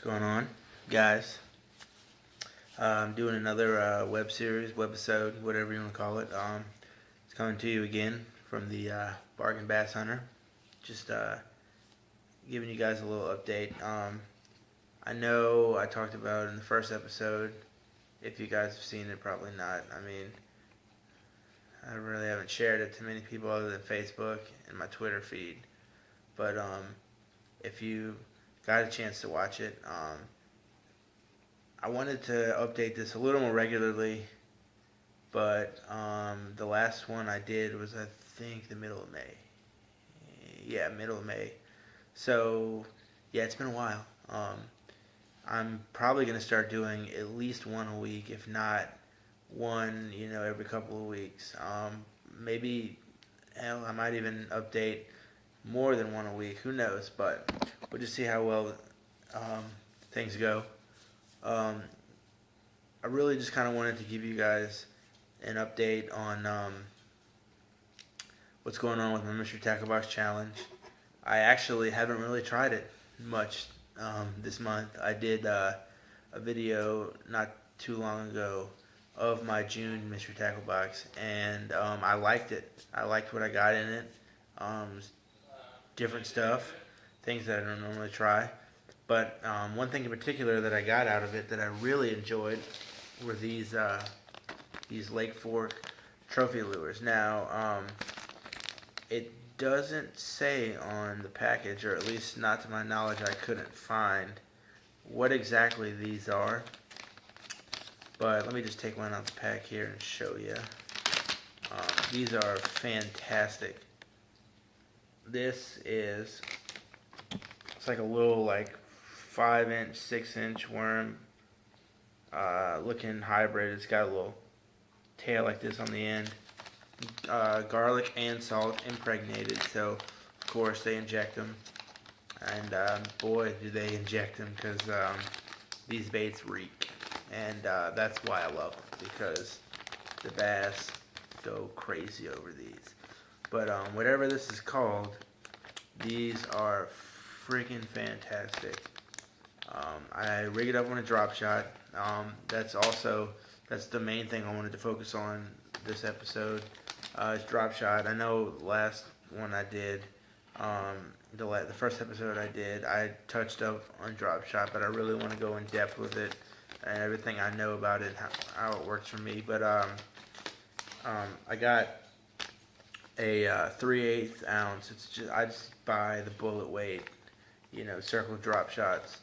going on, guys? I'm doing another web series, webisode, whatever you want to call it. It's coming to you again from the Bargain Bass Hunter. Just giving you guys a little update. I know I talked about in the first episode. If you guys have seen it, probably not. I mean, I really haven't shared it to many people other than Facebook and my Twitter feed. But if you got a chance to watch it, I wanted to update this a little more regularly, but the last one I did was, I think, the middle of May. Yeah, middle of May. So, yeah, it's been a while. I'm probably going to start doing at least one a week, if not one, every couple of weeks. Maybe, hell, I might even update more than one a week. Who knows? But we'll just see how well things go. I really just kind of wanted to give you guys an update on what's going on with my Mystery Tackle Box Challenge. I actually haven't really tried it much this month. I did a video not too long ago of my June Mystery Tackle Box, and I liked it. I liked what I got in it. Different stuff, things that I don't normally try. But one thing in particular that I got out of it that I really enjoyed were these Lake Fork trophy lures. Now, it doesn't say on the package, or at least not to my knowledge, I couldn't find what exactly these are. But let me just take one out the pack here and show you. These are fantastic. This is, it's like a little 5-inch, 6-inch worm looking hybrid. It's got a little tail like this on the end. Garlic and salt impregnated, so of course they inject them. And boy, do they inject them, because these baits reek. And that's why I love them, because the bass go crazy over these. But whatever this is called, these are freaking fantastic. I rig it up on a drop shot. That's the main thing I wanted to focus on this episode. Is drop shot. I know last one I did, the first episode I touched up on drop shot, but I really want to go in depth with it and everything I know about it, how it works for me. But I got a 3/8 ounce. I just buy the bullet weight, circle drop shots,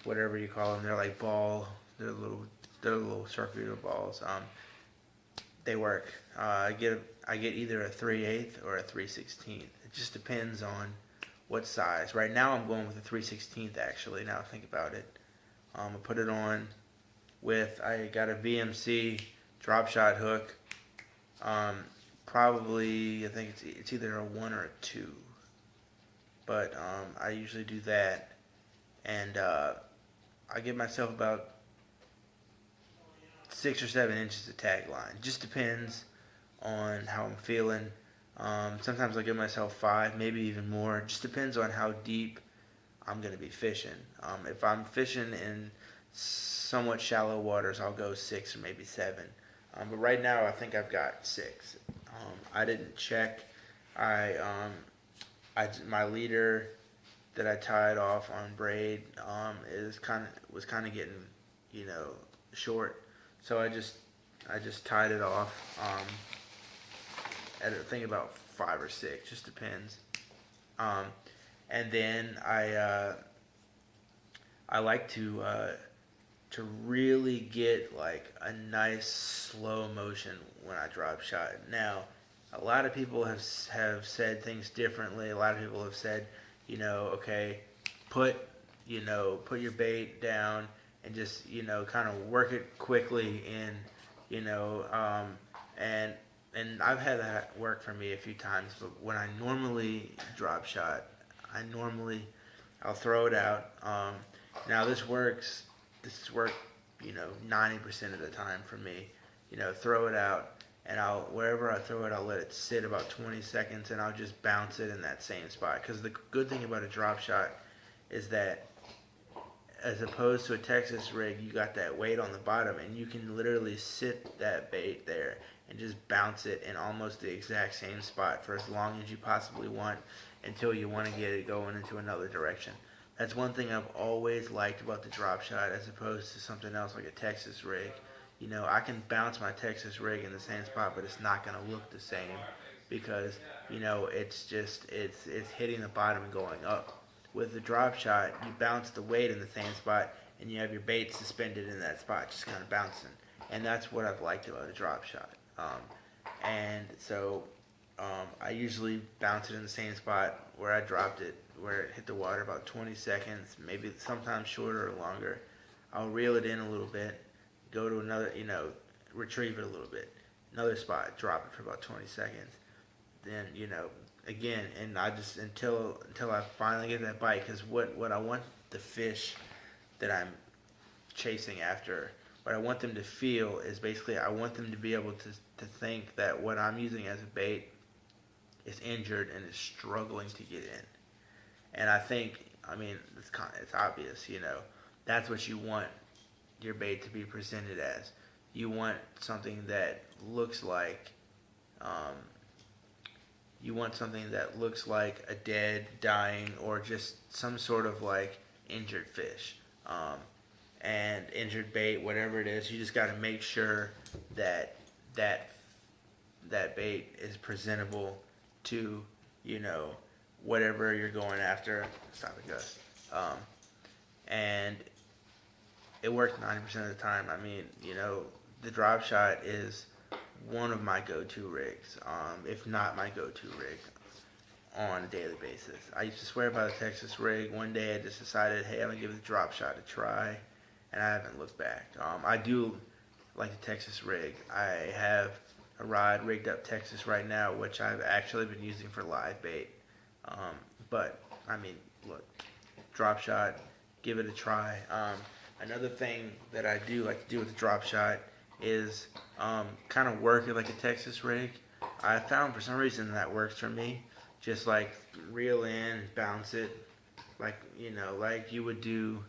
whatever you call them. They're like ball. They're little circular balls. They work. I get either a 3/8 or a 3/16. It just depends on what size. Right now I'm going with a 3/16 actually. Now I think about it. I put it on with, I got a VMC drop shot hook. Probably, I think it's either a 1 or a 2. But I usually do that, and I give myself about 6 or 7 inches of tag line. Just depends on how I'm feeling. Sometimes I give myself 5, maybe even more. Just depends on how deep I'm going to be fishing. If I'm fishing in somewhat shallow waters, I'll go 6 or maybe 7. But right now, I think I've got 6. I didn't check. My leader that I tied off on braid was kind of getting short, so I just tied it off at I think about 5 or 6, just depends. And then I like to really get a nice slow motion when I drop shot. Now, a lot of people have said things differently. A lot of people have said, okay, put your bait down and just kind of work it quickly in, and I've had that work for me a few times. But when I normally drop shot, I'll throw it out. Now this works. This has worked, 90% of the time for me. Throw it out, and wherever I throw it, I'll let it sit about 20 seconds, and I'll just bounce it in that same spot. Because the good thing about a drop shot is that as opposed to a Texas rig, you got that weight on the bottom, and you can literally sit that bait there and just bounce it in almost the exact same spot for as long as you possibly want until you want to get it going into another direction. That's one thing I've always liked about the drop shot as opposed to something else like a Texas rig. You know, I can bounce my Texas rig in the same spot, but it's not going to look the same because, you know, it's hitting the bottom and going up. With the drop shot, you bounce the weight in the same spot and you have your bait suspended in that spot, just kind of bouncing. And that's what I've liked about a drop shot. I usually bounce it in the same spot where I dropped it, where it hit the water, about 20 seconds, maybe sometimes shorter or longer. I'll reel it in a little bit, go to another, retrieve it a little bit, another spot, drop it for about 20 seconds. Then, again, and I just, until I finally get that bite, because what I want the fish that I'm chasing after, what I want them to feel is basically I want them to be able to think that what I'm using as a bait is injured and is struggling to get in. And I think, it's obvious, that's what you want your bait to be presented as. You want something that looks like, a dead, dying, or just some sort of like injured fish. And injured bait, whatever it is, you just got to make sure that bait is presentable to, whatever you're going after. Stop it, Gus. And it worked 90% of the time. The drop shot is one of my go-to rigs, if not my go-to rig on a daily basis. I used to swear by the Texas rig. One day I just decided, hey, I'm going to give the drop shot a try, and I haven't looked back. I do like the Texas rig. I have a rod rigged up Texas right now, which I've actually been using for live bait. Look, drop shot, give it a try. Another thing that I do like to do with the drop shot is kind of work it like a Texas rig. I found for some reason that works for me. Just like reel in, bounce it, like you would do,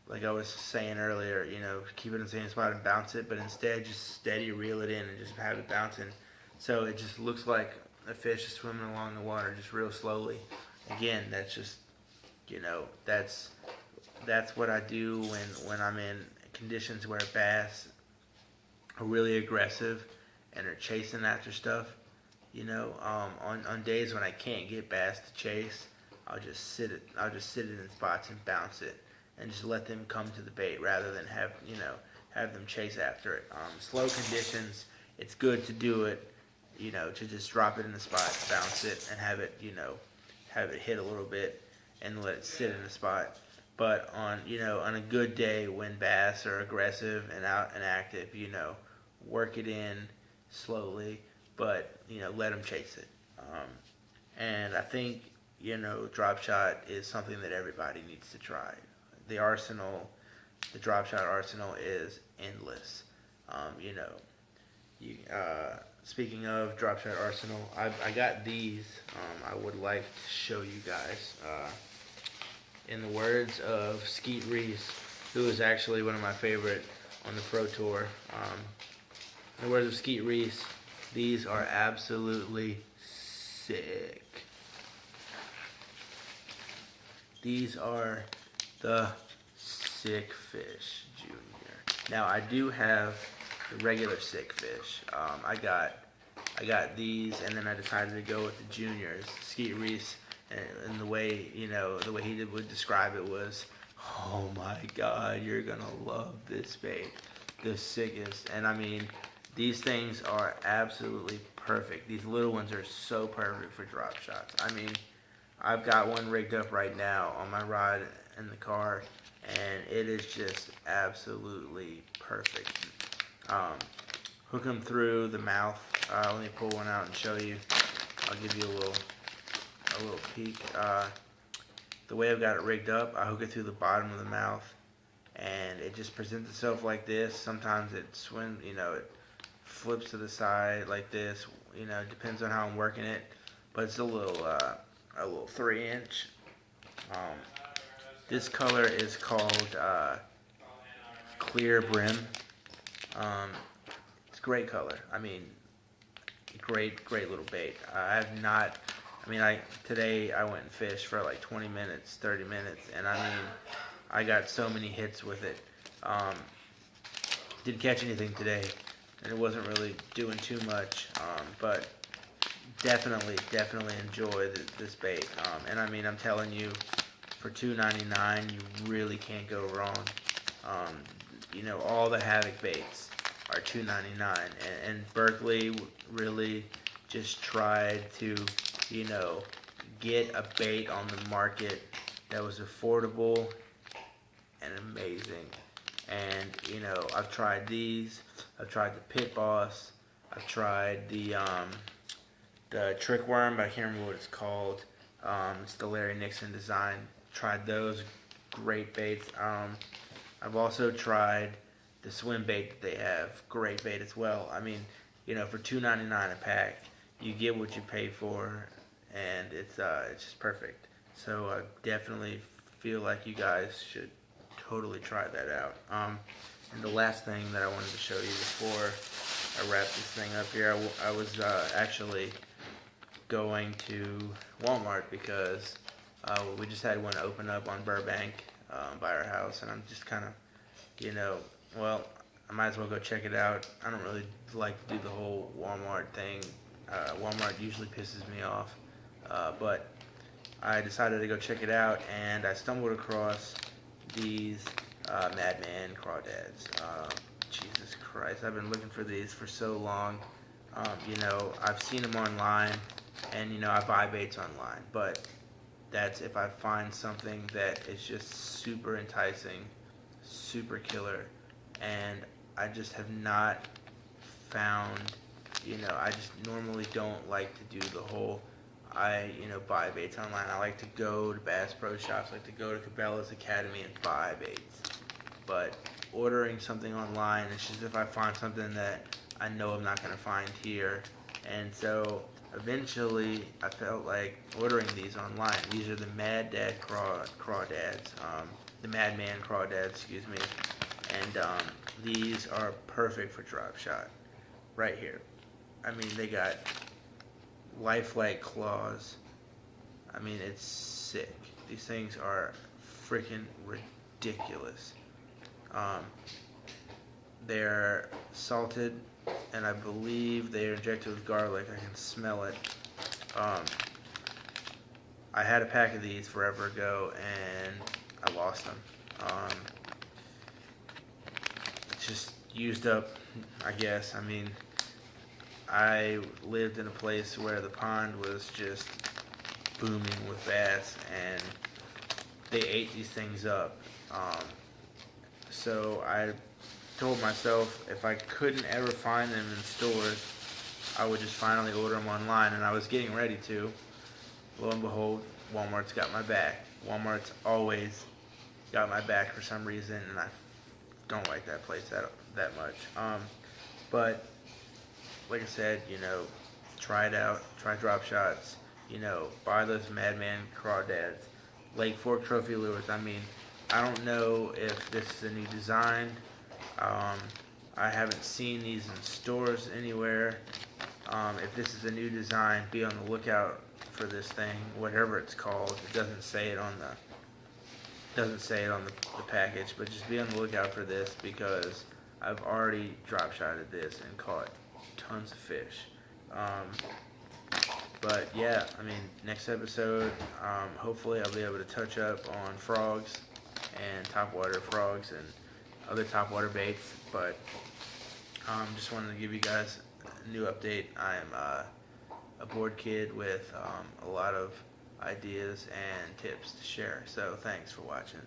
like I was saying earlier. Keep it in the same spot and bounce it, but instead just steady reel it in and just have it bouncing. So it just looks like a fish is swimming along the water, just real slowly. Again, that's just that's what I do when I'm in conditions where bass are really aggressive and are chasing after stuff. On days when I can't get bass to chase, I'll just sit it in spots and bounce it and just let them come to the bait rather than have them chase after it. Slow conditions, it's good to do it, to just drop it in the spot, bounce it, and have it hit a little bit and let it sit in the spot. But on a good day when bass are aggressive and out and active, work it in slowly, but let them chase it. And I think drop shot is something that everybody needs to try. The drop shot arsenal is endless. Speaking of drop shot arsenal, I got these. I would like to show you guys. In the words of Skeet Reese, who is actually one of my favorite on the Pro Tour. In the words of Skeet Reese, these are absolutely sick. These are the Sick Fish Junior. Now I do have the regular Sick Fish. I got these, and then I decided to go with the juniors. Skeet Reese, and the way he would describe it was, oh my God, you're gonna love this bait, the sickest. And these things are absolutely perfect. These little ones are so perfect for drop shots. I've got one rigged up right now on my rod in the car, and it is just absolutely perfect. Hook them through the mouth. Let me pull one out and show you. I'll give you a little peek. The way I've got it rigged up, I hook it through the bottom of the mouth, and it just presents itself like this. Sometimes it swims, it flips to the side like this. It depends on how I'm working it, but it's a little 3-inch This color is called Clear Brim. It's a great color. I mean, great little bait. I have not. I mean, today I went and fished for like 20 minutes, 30 minutes, and I mean, I got so many hits with it. Didn't catch anything today, and it wasn't really doing too much. But definitely enjoy this bait. And I mean, I'm telling you, for $2.99, you really can't go wrong. You know, all the Havoc baits are $2.99, and Berkley really just tried to, you know, get a bait on the market that was affordable and amazing. And you know, I've tried these. I've tried the Pit Boss. I've tried the Trick Worm, but I can't remember what it's called. It's the Larry Nixon design. Tried those, great baits. I've also tried the swim bait that they have, great bait as well. I mean, you know, for $2.99 a pack, you get what you pay for, and it's just perfect. So I definitely feel like you guys should totally try that out. And the last thing that I wanted to show you before I wrap this thing up here, I was actually going to Walmart because we just had one open up on Burbank by our house, and I'm just kind of, you know, well, I might as well go check it out. I don't really like to do the whole Walmart thing. Walmart usually pisses me off, but I decided to go check it out, and I stumbled across these Madman Crawdads. Jesus Christ, I've been looking for these for so long. You know, I've seen them online, and you know, I buy baits online, but that's if I find something that is just super enticing, super killer, and I just have not found, you know, I just normally don't like to do the whole, you know, buy baits online. I like to go to Bass Pro Shops, I like to go to Cabela's Academy and buy baits. But ordering something online, it's just if I find something that I know I'm not going to find here. And so eventually I felt like ordering these online. These are the Mad Dad Crawdads, the Madman Crawdads, excuse me. And these are perfect for drop shot right here. I mean, they got lifelike claws. I mean, it's sick. These things are freaking ridiculous. They're salted, and I believe they are injected with garlic. I can smell it. I had a pack of these forever ago, and I lost them. It's just used up, I guess. I mean, I lived in a place where the pond was just booming with bass, and they ate these things up. So I told myself if I couldn't ever find them in stores, I would just finally order them online, and I was getting ready to. Lo and behold, Walmart's got my back. Walmart's always got my back for some reason, and I don't like that place that much. But like I said, you know, try it out, try drop shots, you know, buy those Madman Crawdads, Lake Fork Trophy Lures. I mean, I don't know if this is a new design. I haven't seen these in stores anywhere. If this is a new design, be on the lookout for this thing, whatever it's called. It doesn't say it on the package, but just be on the lookout for this because I've already drop shotted this and caught tons of fish. But yeah, I mean, next episode, hopefully I'll be able to touch up on frogs and topwater frogs and other topwater baits. But just wanted to give you guys a new update. I'm a bored kid with a lot of ideas and tips to share. So thanks for watching.